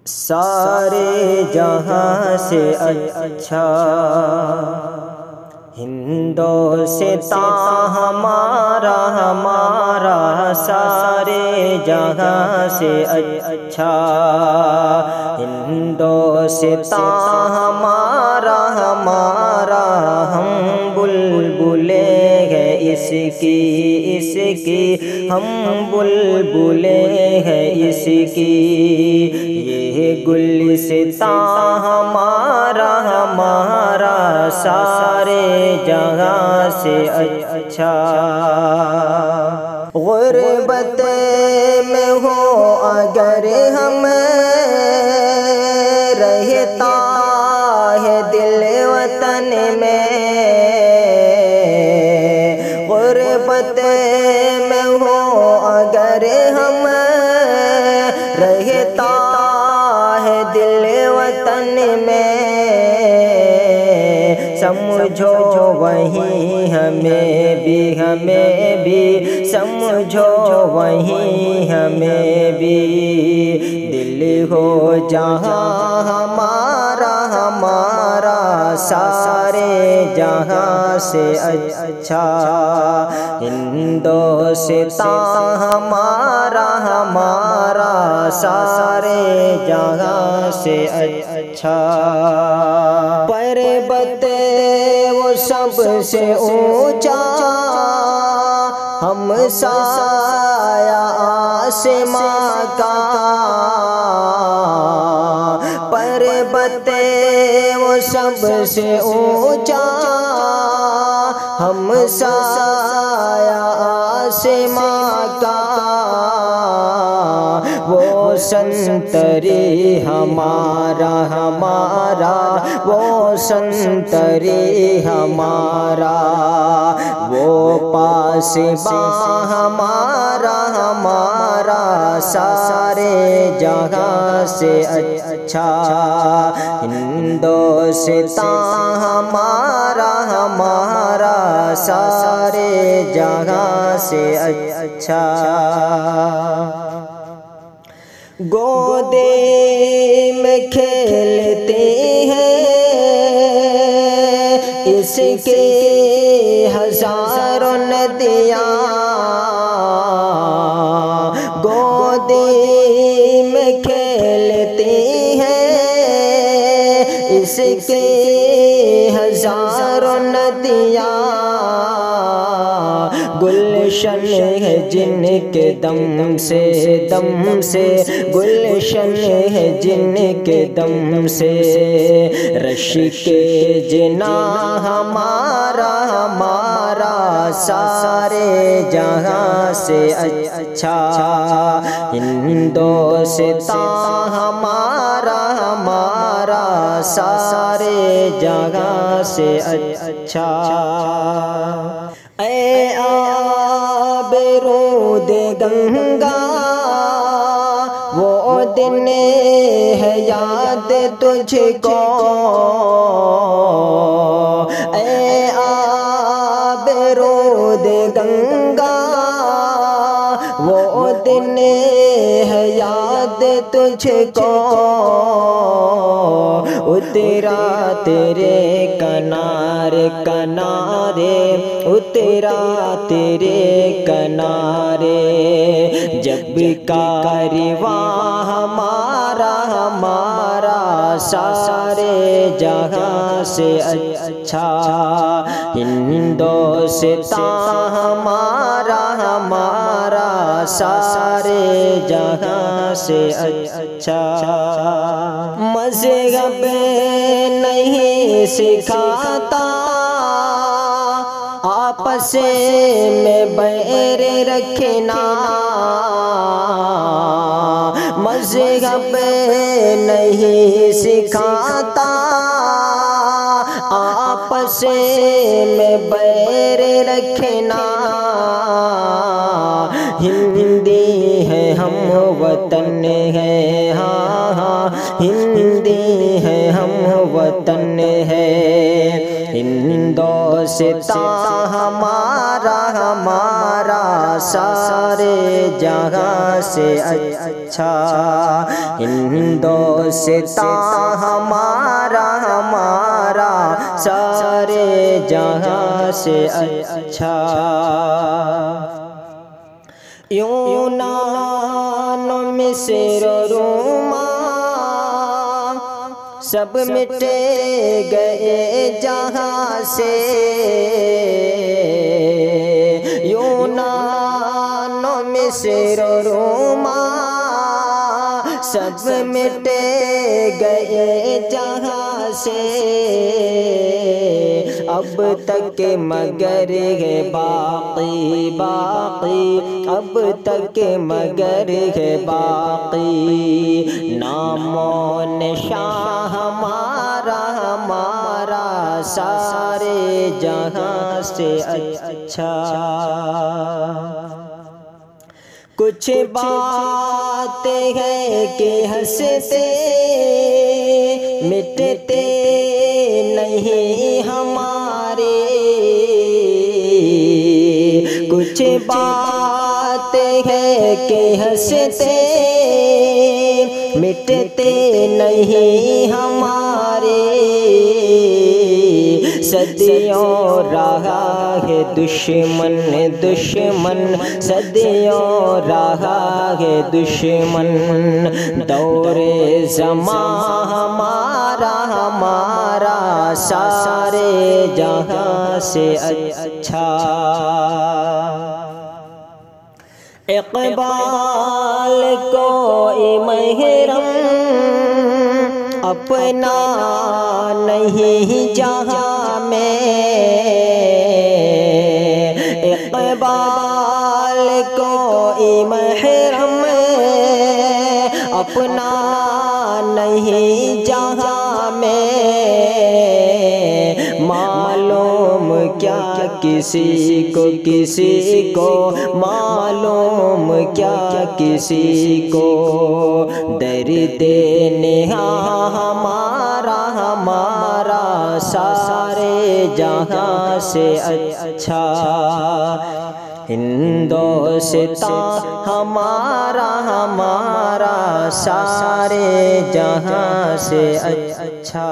सारे जहां से अच्छा हिंदोस्तां हमारा हमारा, सारे जहां से अच्छा हिंदोस्तां हमारा हमारा। हम बुलबुले हैं इसकी इसकी, हम बुलबुले हैं इसकी। ये गुलिस्तां हमारा हमारा, सारे जहां से अच्छा। गुर्बत में हो अगर हम, रहता है दिल वतन में। गुर्बत में हो अगर हम, रहता है दिल वतन में। समझो वहीं हमें भी समझो वहीं हमें भी। दिल हो जहाँ हमारा हमारा, सारे जहाँ से अच्छा हिंदोस्तां हमारा हमारा, सारे जहाँ से अच्छा। पर्वत वो सबसे ऊंचा, हम साया आसमां का। पर्वत वो सबसे ऊंचा, हम साया आसमां का। वो संतरी हमारा हमारा, वो संतरी हमारा। वो पासबां हमारा हमारा, सारे जहां से अच्छा हिंदोस्तां हमारा हमारा, सारे जहां से अच्छा। गोदे में खेलते हैं इसके हजारों नदियाँ। गोदे में खेलते हैं इसके हजारों नदियाँ। गुलशन है जिनके दम से गुलशन है जिनके दम से। रश के जिना हमारा हमारा, सारे जहां से अच्छा हिंदोस्तां हमारा हमारा, सारे जहां से अच्छा। ऐ आबरूद गंगा वो दिन है याद तुझको। ऐ आबरूद गंगा वो दिन है याद तुझको। उतरा तेरे किनारे किनारे, उतरा तेरे किनारे। जब कारवां हमारा हमारा, सारे जहां से अच्छा हिंदोस्तां हमारा हमारा, सारे जहां से अच्छा। मज़हब नहीं सिखाता आपस में बैर रखना। मज़हब नहीं सिखाता आपस में बैर रखना। हिंदी है हम वतन है, हाँ हाँ हिंदी है हम वतन है। हिंदोस्तां हमारा हमारा, सारे जहां से अच्छा। हिंदुस्तान हमारा हमारा सारे जहां से अच्छा। यूनान मिस्र रोमा सब मिटे गए जहां से। यूनान मिस्र रोमा सब मिटे गए जहां से। अब तक मगर है बाकी बाकी, अब तक मगर है बाकी। नामो निशान हमारा हमारा सारे जहां से अच्छा। कुछ बात है कि हंसते मिटते नहीं हमारे। कुछ बात है कि हंसते मिटते नहीं हमारे। सदियों रहा है दुश्मन दुश्मन, सदियों रहा है दुश्मन। दौरे ज़मां हमारा हमारा सारे जहां से अच्छा। इक़बाल कोई महरम अपना नहीं जहां में। इक़बाल कोई महरम अपना नहीं जहां में। मालूम क्या किसी को मालूम क्या किसी को। दर्द नेहा हमारा हमारा सारे जहां से अच्छा। हिंदुस्तान हमारा हमारा सारे जहां से अच्छा।